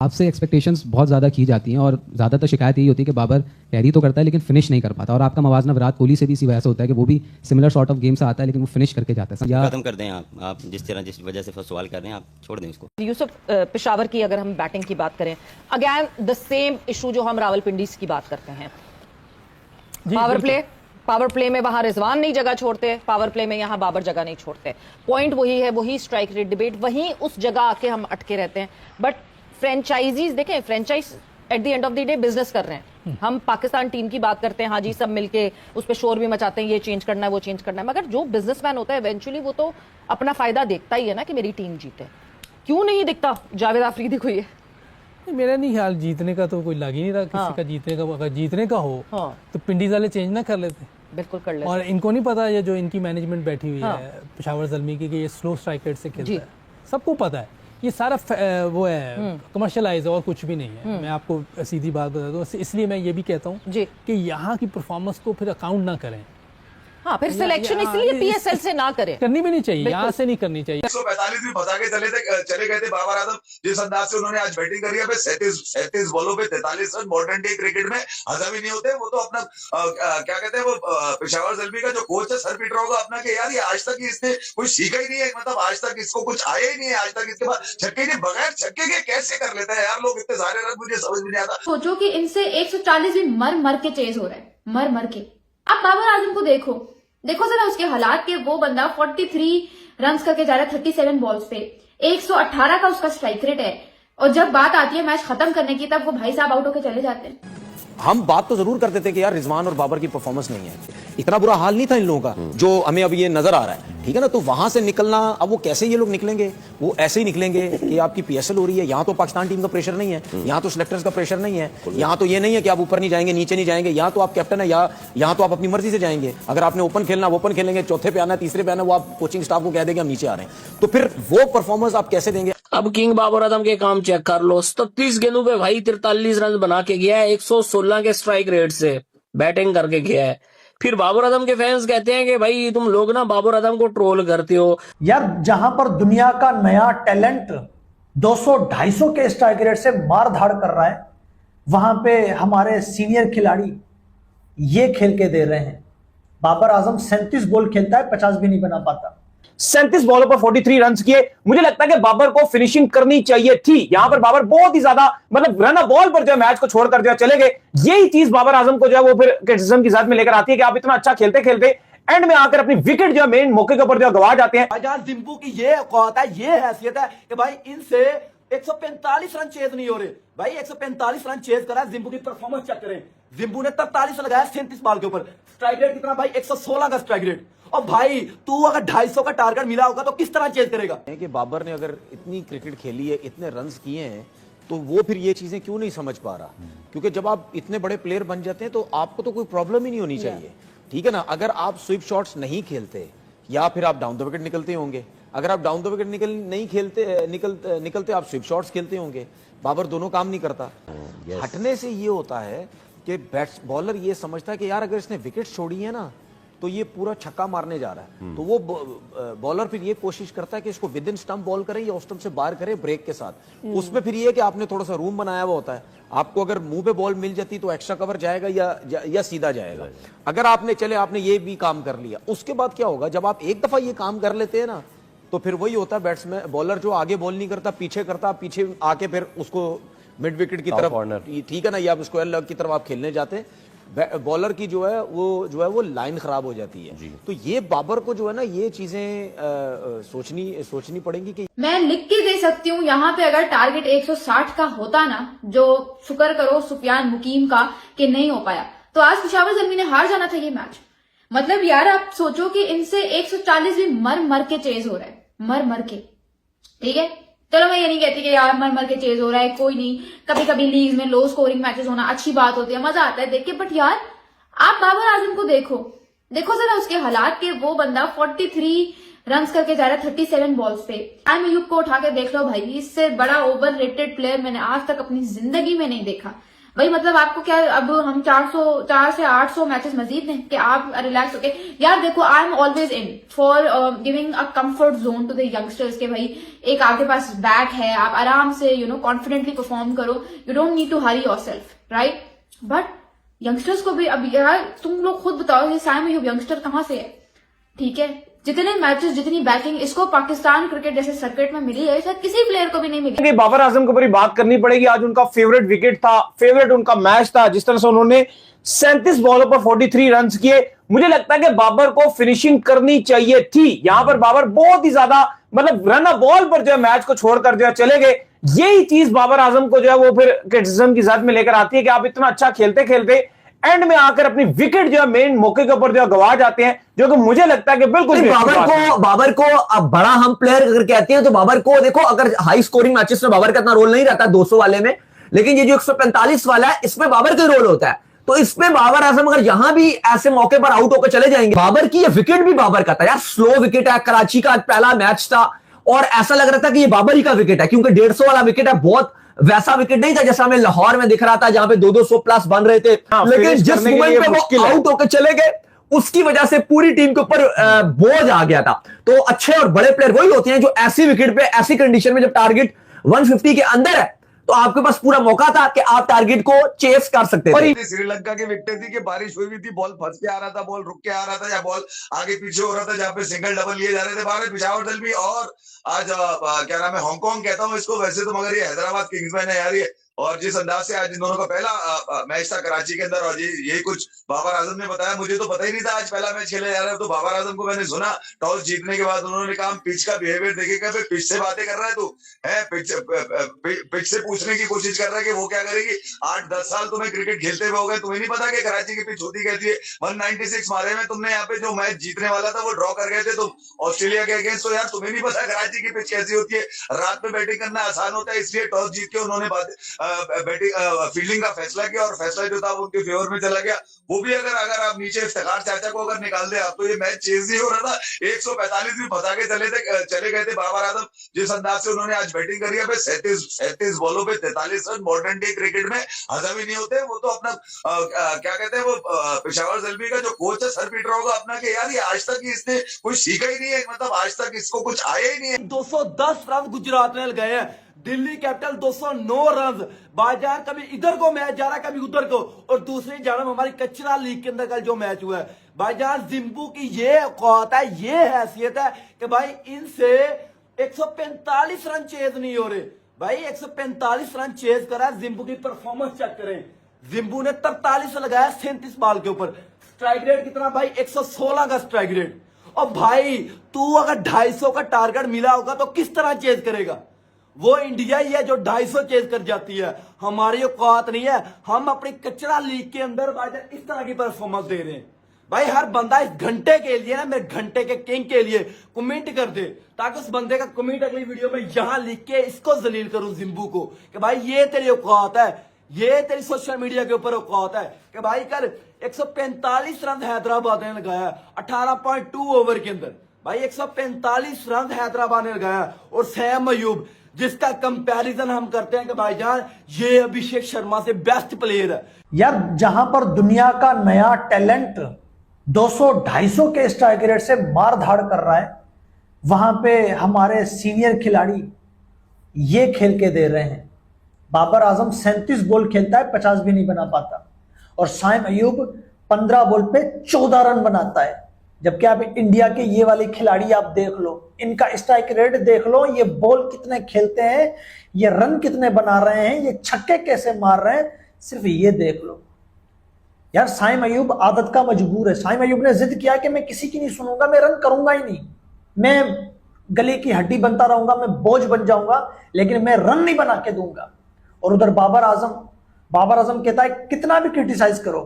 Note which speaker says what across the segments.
Speaker 1: आपसे एक्सपेक्टेशंस बहुत ज़्यादा की जाती हैं और ज़्यादातर शिकायत यही होती है कि बाबर कैरी तो करता है लेकिन फिनिश नहीं कर पाता, और आपका मवाजना विराट कोहली से भी इसी वजह से होता है कि वो भी सिमिलर सॉर्ट ऑफ गेम से आता है लेकिन वो फिनिश करके जाता है। या
Speaker 2: खत्म कर दें आप जिस वजह से सवाल कर रहे हैं आप छोड़ दें उसको।
Speaker 3: यूसुफ पेशावर की अगर हम बैटिंग की बात करें, अगेन द सेम इशू जो हम रावलपिंडी की बात करते हैं, पावर प्ले में वहां रिजवान नहीं जगह छोड़ते, पावर प्ले में यहां बाबर जगह नहीं छोड़ते। पॉइंट वही है, वही स्ट्राइक रेट डिबेट, वही उस जगह आके हम अटके रहते हैं। बट फ्रेंचाइजीज देखें, franchise at the end of the day business कर रहे हैं। हम पाकिस्तान टीम की बात करते हैं, हाँ जी सब मिलके उस पर शोर भी मचाते हैं, ये चेंज करना है वो चेंज करना है, मगर जो बिजनेसमैन होता है इवेंचुअली वो तो अपना फायदा देखता ही है ना कि मेरी टीम जीते। क्यों नहीं दिखता जावेद आफरीदी को ये?
Speaker 4: मेरा नहीं ख्याल जीतने का तो कोई लग ही नहीं रहा किसी का जीतने का। अगर जीतने का हो तो पिंडीज वाले चेंज ना कर लेते।
Speaker 3: बिल्कुल कर लेते।
Speaker 4: और इनको नहीं पता ये जो इनकी मैनेजमेंट बैठी हुई है पेशावर ज़ल्मी की कि ये स्लो स्ट्राइक रेट से खेलता है, सबको पता है ये सारा वो है कमर्शियलाइज है और कुछ भी नहीं है। मैं आपको सीधी बात बता दूं, इसलिए मैं ये भी कहता हूँ कि यहाँ की परफॉर्मेंस को फिर अकाउंट ना करें।
Speaker 3: हाँ, फिर सिलेक्शन इसलिए पीएसएल से ना करें,
Speaker 4: करनी भी नहीं चाहिए, यहाँ से नहीं करनी चाहिए।
Speaker 5: 145 भी फंसा के चले गए थे बाबर आजम, जिस अंदाज से उन्होंने आज बैटिंग करी है, 37 बॉलों पे 43 रन मॉडर्न डे क्रिकेट में हजम ही नहीं होते। वो तो अपना क्या कहते हैं वो पेशावर ज़ल्मी का जो कोच है सर पीट रहा होगा अपना कि यार ये आज तक इसने कुछ सीखा ही नहीं है, मतलब आज तक इसको कुछ आया ही नहीं है, आज तक इसके बाद छक्के नहीं, बगैर छक्के के कैसे कर लेता है यार लोग इतने सारे रन, मुझे समझ में नहीं आता।
Speaker 6: सोचो कि इनसे 140 भी मर के चेज हो रहा है, मर के। अब बाबर आजम को देखो जरा उसके हालात के, वो बंदा 43 रन करके जा रहा है 37 बॉल्स पे, 118 का उसका स्ट्राइक रेट है, और जब बात आती है मैच खत्म करने की तब वो भाई साहब आउट होकर चले जाते हैं।
Speaker 7: हम बात तो जरूर करते थे कि यार रिजवान और बाबर की परफॉर्मेंस नहीं है, इतना बुरा हाल नहीं था इन लोगों का जो हमें अब ये नजर आ रहा है, ठीक है ना। तो वहां से निकलना, अब वो कैसे ये लोग निकलेंगे, वो ऐसे ही निकलेंगे कि आपकी पीएसएल हो रही है। यहाँ तो पाकिस्तान टीम का प्रेशर नहीं है, यहाँ तो सिलेक्टर्स का प्रेशर नहीं है, यहाँ तो ये नहीं है कि आप ऊपर नहीं जाएंगे नीचे नहीं जाएंगे, यहाँ तो आप कैप्टन है, यहाँ तो आप अपनी मर्जी से जाएंगे। अगर आपने ओपन खेलना ओपन खेलेंगे, चौथे पे आना तीसरे पे आना, वो आप कोचिंग स्टाफ को कह देंगे हम नीचे आ रहे हैं, तो फिर वो परफॉर्मेंस आप कैसे देंगे।
Speaker 8: अब किंग बाबर आजम के काम चेक कर लो, 37 गेंदों पे भाई 43 रन बना के गया है, 116 के स्ट्राइक रेट से बैटिंग करके गया है। फिर बाबर आजम के फैंस कहते हैं कि भाई तुम लोग ना बाबर आजम को ट्रोल करते हो।
Speaker 9: यार जहां पर दुनिया का नया टैलेंट 200-250 के स्ट्राइक रेट से मार धाड़ कर रहा है, वहां पे हमारे सीनियर खिलाड़ी ये खेल के दे रहे हैं। बाबर आजम 37 बॉल खेलता है, 50 भी नहीं बना पाता।
Speaker 10: 37 बॉलों पर 43 रन किए। मुझे लगता है कि बाबर को फिनिशिंग करनी चाहिए थी। यहां पर बाबर बहुत ही ज्यादा मतलब रन बॉल पर जो मैच को छोड़कर जो चले गए। यही चीज बाबर आजम को जो है वो फिर क्रिटिसिज्म की साथ में लेकर आती है कि आप इतना अच्छा खेलते खेलते एंड में आकर अपनी विकेट जो मेन मौके के ऊपर जो गवा जाते हैं।
Speaker 11: भाईजान जिम्बू की ये औकात है, ये हैसियत है कि भाई इनसे 145 रन चेज नहीं हो रहे। भाई 145 रन चेज करा, जिम्बू की परफॉर्मेंस चेक करें। जिम्बू ने 43 लगाया 37 बॉल के ऊपर, स्ट्राइक रेट कितना भाई 116 का स्ट्राइक रेट। और भाई तू अगर 250 का टारगेट मिला होगा तो किस तरह चेज करेगा।
Speaker 7: कि बाबर ने अगर इतनी क्रिकेट खेली है, इतने रन्स किए हैं, तो वो फिर ये चीजें क्यों नहीं समझ पा रहा। क्योंकि जब आप इतने बड़े प्लेयर बन जाते हैं तो आपको तो कोई प्रॉब्लम ही नहीं होनी चाहिए, ठीक है ना। अगर आप स्वीप शॉट्स नहीं खेलते या फिर आप डाउन द विकेट निकलते होंगे, अगर आप डाउन द विकेट नहीं खेलते निकलते आप स्वीप शॉट्स खेलते होंगे। बाबर दोनों काम नहीं करता। हटने से ये होता है कि बॉलर ये समझता है कि यार अगर इसने विकेट छोड़ी है ना तो ये पूरा छक्का मारने जा रहा है, तो वो बॉलर फिर ये कोशिश करता है कि इसको विद इन स्टंप बॉल करे या ऑफ स्टंप से बाहर करे ब्रेक के साथ। उसमें फिर ये कि आपने थोड़ा सा रूम बनाया हुआ होता है, आपको अगर मुंह पे बॉल मिल जाती तो एक्स्ट्रा कवर जाएगा या सीधा जाएगा। अगर आपने ये भी काम कर लिया, उसके बाद क्या होगा, जब आप एक दफा ये काम कर लेते हैं ना तो फिर वही होता है बैट्समैन बॉलर जो आगे बॉल नहीं करता, पीछे करता, पीछे आके फिर उसको मिड विकेट की तरफ, ठीक है ना, या स्क्वायर लेग की तरफ आप खेलने जाते हैं, बॉलर की जो है वो लाइन खराब हो जाती है। तो ये बाबर को जो है ना ये चीजें सोचनी पड़ेंगी कि
Speaker 6: मैं लिख के दे सकती हूँ यहाँ पे अगर टारगेट 160 का होता ना, जो शुक्र करो सुफियान मुकीम का कि नहीं हो पाया, तो आज पेशावर ज़ल्मी ने हार जाना था ये मैच। मतलब यार आप सोचो कि इनसे 140 भी मर के चेज हो रहा है, मर के, ठीक है। चलो मैं ये नहीं कहती कि यार मर के चेज हो रहा है, कोई नहीं, कभी कभी लीग में लो स्कोरिंग मैचेस होना अच्छी बात होती है, मजा आता है देख के। बट यार आप बाबर आजम को देखो जरा उसके हालात के, वो बंदा 43 रन करके जा रहा है 37 बॉल्स पे। टाइम युग को उठा के देख लो भाई, इससे बड़ा ओवर रेटेड प्लेयर मैंने आज तक अपनी जिंदगी में नहीं देखा। भाई मतलब आपको क्या, अब हम 4 से 800 मैचेस मजीद हैं कि आप रिलैक्स होके, यार देखो I am always in for giving a comfort zone to the youngsters के भाई एक आपके पास बैट है, आप आराम से कॉन्फिडेंटली परफॉर्म करो, you don't need to hurry yourself, right. But youngsters को भी, अब यार तुम लोग खुद बताओ ये साइम अयूब यंगस्टर कहाँ से है, ठीक है, जितने मैचेस जितनी बैटिंग इसको पाकिस्तान क्रिकेट जैसे सर्किट में मिली है शायद किसी प्लेयर को भी नहीं मिली।
Speaker 10: बाबर आजम के ऊपर बात करनी पड़ेगी। आज उनका फेवरेट विकेट था, फेवरेट उनका मैच था, जिस तरह से उन्होंने 37 बॉलों पर 43 रन किए। मुझे लगता है कि बाबर को फिनिशिंग करनी चाहिए थी। यहां पर बाबर बहुत ही ज्यादा मतलब रन अ बॉल पर जो है मैच को छोड़कर जो है चले गए। यही चीज बाबर आजम को जो है वो फिर क्रिटिसिज्म की जद में लेकर आती है कि आप इतना अच्छा खेलते खेलते एंड में आकर अपनी विकेट जो है मेन मौके के ऊपर जो गवा जाते हैं, जो कि मुझे लगता है कि बिल्कुल
Speaker 12: बाबर को अब बड़ा हम प्लेयर अगर कहते हैं तो बाबर को देखो, अगर हाई स्कोरिंग मैचेस में बाबर का इतना रोल नहीं रहता 200 वाले में, लेकिन ये जो 145 वाला है इसमें बाबर का रोल होता है। तो इसमें बाबर आजम अगर यहां भी ऐसे मौके पर आउट होकर चले जाएंगे, बाबर की ये विकेट भी बाबर का था यार, स्लो विकेट है, कराची का पहला मैच था और ऐसा लग रहा था कि ये बाबर ही का विकेट है, क्योंकि 150 वाला विकेट है, बहुत वैसा विकेट नहीं था जैसा हमें लाहौर में दिख रहा था जहां पे 200 प्लस बन रहे थे। लेकिन जिस मोमेंट पे वो आउट होकर चले गए उसकी वजह से पूरी टीम के ऊपर बोझ आ गया था। तो अच्छे और बड़े प्लेयर वही होते हैं जो ऐसी विकेट पे ऐसी कंडीशन में जब टारगेट 150 के अंदर है तो आपके पास पूरा मौका था कि आप टारगेट को चेस कर सकते थे।
Speaker 5: श्रीलंका की विकेट थी कि बारिश हुई थी, बॉल फंस के आ रहा था, बॉल रुक के आ रहा था या बॉल आगे पीछे हो रहा था, जहां पे सिंगल डबल लिए जा रहे थे बाहर पेशावर दलवी और आज क्या नाम है हांगकांग कहता हूं इसको वैसे तो, मगर ये हैदराबाद किंग्समैन है यार ये। और जिस अंदाज से आज इन दोनों का पहला मैच था कराची के अंदर और यही कुछ बाबर आजम ने बताया, मुझे तो पता ही नहीं था आज पहला मैच खेला जा रहा है। तो बाबर आजम को मैंने सुना टॉस जीतने के बाद उन्होंने कहा पिच का बिहेवियर देखेगा, फिर पिच से बातें कर रहा है तू है, पिच से पूछने की कोशिश कर रहा है कि वो क्या करेगी। 8-10 साल तुम्हें क्रिकेट खेलते हुए हो गए, तुम्हें नहीं पता कि कराची की पिच होती कैसी है। 196 मारे में तुमने यहाँ पे जो मैच जीतने वाला था वो ड्रॉ कर गए थे तुम ऑस्ट्रेलिया के अगेंस्ट। तो यार तुम्हें नहीं पता कराची की पिच कैसी होती है। रात में बैटिंग करना आसान होता है, इसलिए टॉस जीत के उन्होंने बैटिंग फील्डिंग का फैसला किया और फैसला जो था वो उनके फेवर में चला गया। वो भी अगर आप नीचे इफ्तिखार चाचा को अगर निकाल दे आप तो ये मैच चेज नहीं हो रहा था। 145 भी फंसा के चले गए थे बाबर आजम, जिस अंदाज से उन्होंने आज बैटिंग करी है। 37 बॉलों पे 43 रन मॉडर्न डे क्रिकेट में हजम ही नहीं होते। वो तो अपना क्या कहते हैं वो पेशावर ज़ल्मी का जो कोच है सर पीटर होगा अपना कि यार ये आज तक इसने कुछ सीखा ही नहीं है, मतलब आज तक इसको कुछ आया ही नहीं है।
Speaker 11: 210 रन गुजरात ने लगाए हैं, दिल्ली कैपिटल 209 रन। बाजार कभी इधर को मैच जा रहा है कभी उधर को। और दूसरी जानब हमारी कचरा लीग के अंदर कल जो मैच हुआ है बाजार जिम्बू की ये औकात है, ये हैसियत है कि भाई इनसे 145 रन चेज नहीं हो रहे। भाई 145 रन चेज करा, जिम्बू की परफॉर्मेंस चेक करें। जिम्बू ने 43 लगाया 37 बॉल के ऊपर। स्ट्राइक रेट कितना भाई 116 का स्ट्राइक रेट। और भाई तू अगर 250 का टारगेट मिला होगा तो किस तरह चेज करेगा। वो इंडिया ही है जो 250 चेज कर जाती है, हमारी औकात नहीं है। हम अपनी कचरा लीग के अंदर बाजार इस तरह की परफॉर्मेंस दे रहे हैं। भाई हर बंदा इस घंटे के लिए ना मेरे घंटे के किंग के लिए कमेंट कर दे ताकि उस बंदे का कमेंट अगली वीडियो में यहां लिख के इसको जलील करूं जिम्बू को कि भाई ये तेरी औकात है, ये तेरी सोशल मीडिया के ऊपर औकात है कि भाई कल 145 रन हैदराबाद ने लगाया 18.2 ओवर के अंदर। भाई 145 रन हैदराबाद ने लगाया। और सैम अयूब जिसका कंपैरिजन हम करते हैं कि भाईजान ये अभिषेक शर्मा से बेस्ट प्लेयर है।
Speaker 9: यार जहां पर दुनिया का नया टैलेंट 200-250 के स्ट्राइक रेट से मार धाड़ कर रहा है, वहां पे हमारे सीनियर खिलाड़ी ये खेल के दे रहे हैं। बाबर आजम 37 बॉल खेलता है 50 भी नहीं बना पाता और साइम अयूब 15 बॉल पे 14 रन बनाता है। जबकि आप इंडिया के ये वाले खिलाड़ी आप देख लो, इनका स्ट्राइक रेट देख लो, ये बॉल कितने खेलते हैं, ये रन कितने बना रहे हैं, ये छक्के कैसे मार रहे हैं, सिर्फ ये देख लो। यार साइम अयूब आदत का मजबूर है। साइम अयूब ने जिद किया कि मैं किसी की नहीं सुनूंगा, मैं रन करूंगा ही नहीं, मैं गले की हड्डी बनता रहूंगा, मैं बोझ बन जाऊंगा, लेकिन मैं रन नहीं बना के दूंगा। और उधर बाबर आजम कहता है कितना भी क्रिटिसाइज करो,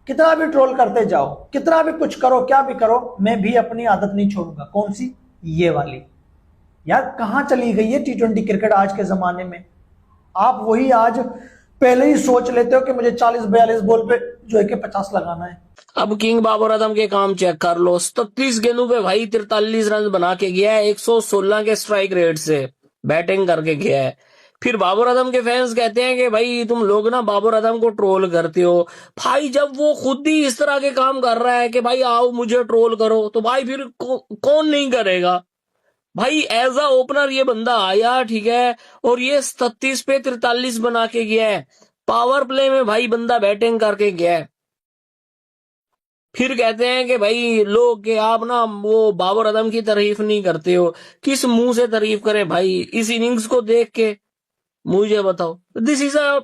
Speaker 9: कितना भी ट्रोल करते जाओ, कितना भी कुछ करो, क्या भी करो, मैं भी अपनी आदत नहीं छोड़ूंगा। कौन सी? ये वाली। यार कहां चली गई है T20 क्रिकेट आज के जमाने में। आप वही आज पहले ही सोच लेते हो कि मुझे 40-42 बॉल पे जो है कि 50 लगाना है।
Speaker 8: अब किंग बाबर आजम के काम चेक कर लो। 37 गेंदों पे भाई 43 रन बना के गया है, 116 के स्ट्राइक रेट से बैटिंग करके गया है। फिर बाबर आजम के फैंस कहते हैं कि भाई तुम लोग ना बाबर आजम को ट्रोल करते हो। भाई जब वो खुद ही इस तरह के काम कर रहा है कि भाई आओ मुझे ट्रोल करो, तो भाई फिर कौन नहीं करेगा भाई। एज अ ओपनर ये बंदा आया, ठीक है, और ये 37 पे 43 बना के गया है। पावर प्ले में भाई बंदा बैटिंग करके गया है। फिर कहते हैं कि भाई लोग कि आप ना वो बाबर आजम की तारीफ नहीं करते हो। किस मुंह से तारीफ करें भाई? इस इनिंग्स को देख के मुझे बताओ। दिस इज अ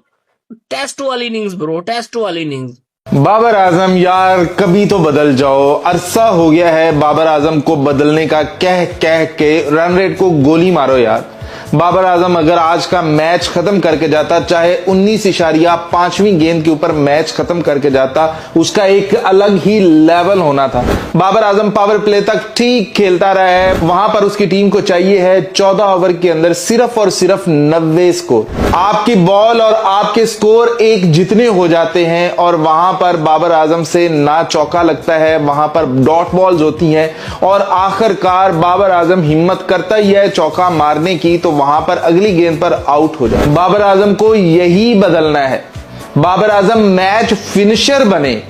Speaker 8: टेस्ट वाली इनिंग्स ब्रो, टेस्ट वाली इनिंग्स।
Speaker 13: बाबर आजम यार कभी तो बदल जाओ, अरसा हो गया है बाबर आजम को बदलने का, कह कह के रन रेट को गोली मारो यार। बाबर आजम अगर आज का मैच खत्म करके जाता, चाहे 19.5वीं गेंद के ऊपर मैच खत्म करके जाता, उसका एक अलग ही लेवल होना था। बाबर आजम पावर प्ले तक ठीक खेलता रहा है, वहां पर उसकी टीम को चाहिए है 14 ओवर के अंदर सिर्फ और सिर्फ 90 स्कोर। आपकी बॉल और आपके स्कोर एक जितने हो जाते हैं और वहां पर बाबर आजम से ना चौका लगता है, वहां पर डॉट बॉल्स होती हैं और आखिरकार बाबर आजम हिम्मत करता ही है चौका मारने की, तो वहां पर अगली गेंद पर आउट हो जाए। बाबर आजम को यही बदलना है, बाबर आजम मैच फिनिशर बने।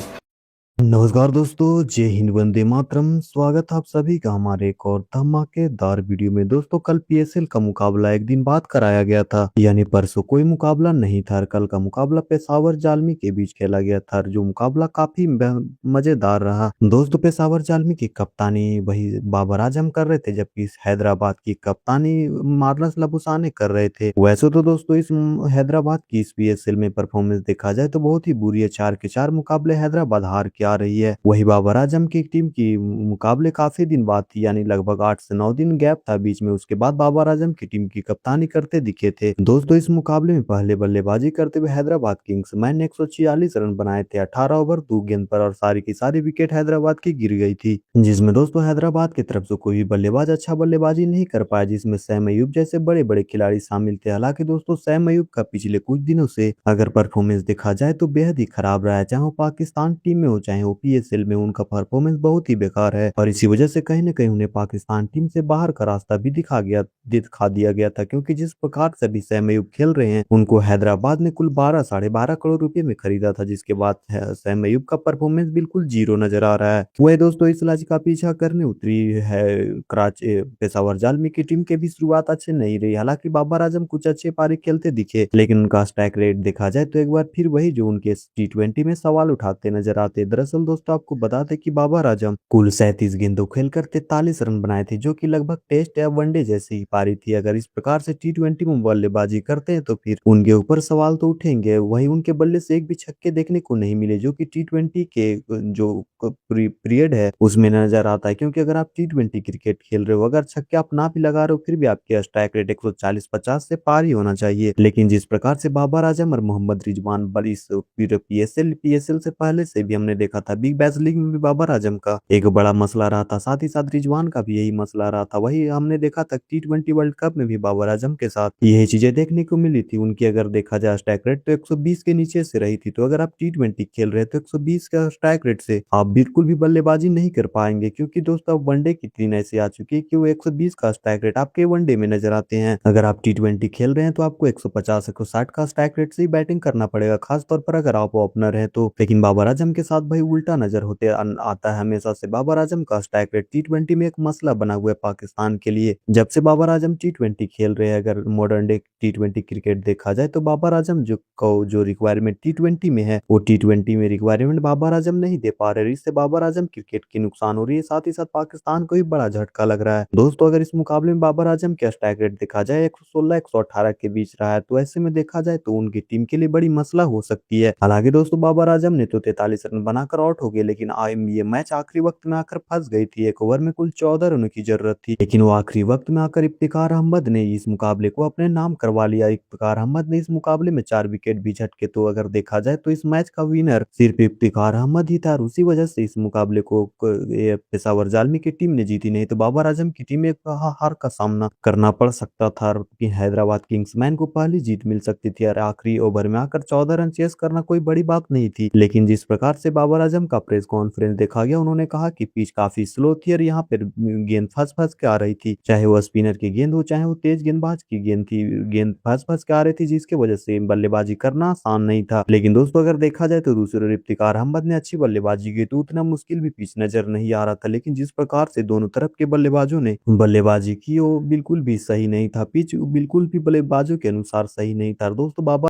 Speaker 14: नमस्कार दोस्तों, जय हिंद, वंदे मातरम। स्वागत है आप सभी का हमारे एक और धमाकेदार वीडियो में। दोस्तों कल पीएसएल का मुकाबला एक दिन बाद कराया गया था, यानी परसों कोई मुकाबला नहीं था। कल का मुकाबला पेशावर जालमी के बीच खेला गया था, जो मुकाबला काफी मजेदार रहा। दोस्तों पेशावर जालमी की कप्तानी वही बाबर आजम कर रहे थे, जबकि हैदराबाद की कप्तानी मार्नस लबुसाने कर रहे थे। वैसे तो दोस्तों इस हैदराबाद की इस पीएसएल में परफॉर्मेंस देखा जाए तो बहुत ही बुरी है। 4 के 4 मुकाबले हैदराबाद हार के आ रही है। वही बाबर आजम की टीम की मुकाबले काफी दिन बाद थी, यानी लगभग 8 से 9 दिन गैप था बीच में। उसके बाद बाबर आजम की टीम की कप्तानी करते दिखे थे। दोस्तों इस मुकाबले में पहले बल्लेबाजी करते हुए हैदराबाद किंग्स मैन ने 146 रन बनाए थे 18 ओवर 2 गेंद पर, और सारी की सारी विकेट हैदराबाद की गिर गई थी, जिसमें दोस्तों हैदराबाद की तरफ से कोई भी बल्लेबाज अच्छा बल्लेबाजी नहीं कर पाया, जिसमें सैम अयूब जैसे बड़े बड़े खिलाड़ी शामिल थे। हालांकि दोस्तों सैम अयूब का पिछले कुछ दिनों से अगर परफॉर्मेंस देखा जाए तो बेहद ही खराब रहा है, चाहे वो पाकिस्तान टीम में हो चाहे पीएसएल में, उनका परफॉर्मेंस बहुत ही बेकार है। और इसी वजह से कहीं न कहीं उन्हें पाकिस्तान टीम से बाहर का रास्ता भी दिखा दिया गया था, क्योंकि जिस प्रकार से अभी सैम अयूब खेल रहे हैं, उनको हैदराबाद ने कुल 12-12.5 करोड़ रुपए में खरीदा था, जिसके बाद सैम अयूब का परफॉर्मेंस बिल्कुल जीरो नजर आ रहा है। वह दोस्तों इस लाज का पीछा करने उतरी है पेशावर जालमी की टीम के भी शुरुआत अच्छी नहीं रही। हालांकि बाबर आजम कुछ अच्छे पारी खेलते दिखे, लेकिन उनका स्ट्राइक रेट देखा जाए तो एक बार फिर वही जो उनके T20 में सवाल उठाते नजर आते। दरअसल दोस्तों आपको बता दें कि बाबर आजम कुल 37 गेंदों खेलकर 43 रन बनाए थे, जो कि लगभग टेस्ट या वनडे जैसी ही पारी थी। अगर इस प्रकार से T20 में बल्लेबाजी करते हैं तो फिर उनके ऊपर सवाल तो उठेंगे। वहीं उनके बल्ले से एक भी छक्के देखने को नहीं मिले, जो कि T20 के जो पीरियड है उसमें नजर आता है, क्योंकि अगर आप T20 क्रिकेट खेल रहे हो, अगर छक्के आप ना भी लगा रहे हो, फिर भी आपके स्ट्राइक रेट 140-50 से पार ही होना चाहिए। लेकिन जिस प्रकार से बाबर आजम और मोहम्मद रिजवान इस पीएसएल से पहले से भी हमने देखा था, बिग बैश लीग में भी बाबर आजम का एक बड़ा मसला रहा था, साथ ही साथ रिजवान का भी यही मसला रहा था। वही हमने देखा था T20 वर्ल्ड कप में भी बाबर आजम के साथ यही चीजें देखने को मिली थी। उनकी अगर देखा जाए स्ट्राइक रेट तो 120 के नीचे से रही थी। तो अगर आप T20 खेल रहे तो 120 का स्ट्राइक रेट से आप बिल्कुल भी बल्लेबाजी नहीं कर पाएंगे, क्योंकि दोस्तों अब वनडे की तीन ऐसी आ चुकी है कि वो 120 का स्ट्राइक रेट आपके वनडे में नजर आते हैं। अगर आप T20 खेल रहे हैं तो आपको 150-160 का स्ट्राइक रेट से ही बैटिंग करना पड़ेगा, खासतौर पर अगर आप ओपनर है तो। लेकिन बाबर आजम के साथ भाई उल्टा नजर होते आता है हमेशा से। बाबर आजम का स्ट्राइक रेट T20 में एक मसला बना हुआ है पाकिस्तान के लिए। जब से बाबर आजम T20 खेल रहे हैं, अगर मॉडर्न डे T20 क्रिकेट देखा जाए तो बाबर आजम जो रिक्वायरमेंट T20 में है, वो T20 में रिक्वायरमेंट बाबर आजम नहीं दे पा रहे। इससे बाबर आजम क्रिकेट की नुकसान हो रही है, साथ ही साथ पाकिस्तान को भी बड़ा झटका लग रहा है। दोस्तों अगर इस मुकाबले में बाबर आजम का स्ट्राइक रेट देखा जाए 116-118 के बीच रहा है, तो ऐसे में देखा जाए तो उनकी टीम के लिए बड़ी मसला हो सकती है। हालांकि दोस्तों बाबर आजम ने तो 43 रन बनाकर आउट हो गए, लेकिन ये मैच आखिरी वक्त में आकर फंस गई थी। एक ओवर में कुल 14 रनों की जरूरत थी, लेकिन वो आखिरी वक्त में आकर इफ्तिकार अहमद ने इस मुकाबले को अपने नाम करवा लिया। इफ्तिकार अहमद ने इस मुकाबले में 4 विकेट भी झटके। तो अगर देखा जाए तो इस मैच का विनर सिर्फ इफ्तिकार अहमद ही था, और उसी वजह से इस मुकाबले को पेशावर जालमी की टीम ने जीती, नहीं तो बाबर आजम की टीम एक हार का सामना करना पड़ सकता था। हैदराबाद किंग्समैन को पहली जीत मिल सकती थी, और आखिरी ओवर में आकर 14 रन चेस करना कोई बड़ी बात नहीं थी। लेकिन जिस प्रकार से बाबर बाबर आजम का प्रेस कॉन्फ्रेंस देखा गया। उन्होंने कहा कि पिच काफी स्लो थी और यहाँ पर गेंद फंस के आ रही थी, चाहे वो स्पिनर की गेंद हो चाहे वो तेज गेंदबाज की गेंद थी, गेंद फंस के आ रही थी, जिसकी वजह से बल्लेबाजी करना आसान नहीं था। लेकिन दोस्तों अगर देखा जाए तो दूसरे ओर इफ्तिकार अहमद ने अच्छी बल्लेबाजी की तो उतना मुश्किल भी पिच नजर नहीं आ रहा था, लेकिन जिस प्रकार से दोनों तरफ के बल्लेबाजों ने बल्लेबाजी की वो बिल्कुल भी सही नहीं था, पिच बिल्कुल भी बल्लेबाजों के अनुसार सही नहीं था। दोस्तों बाबर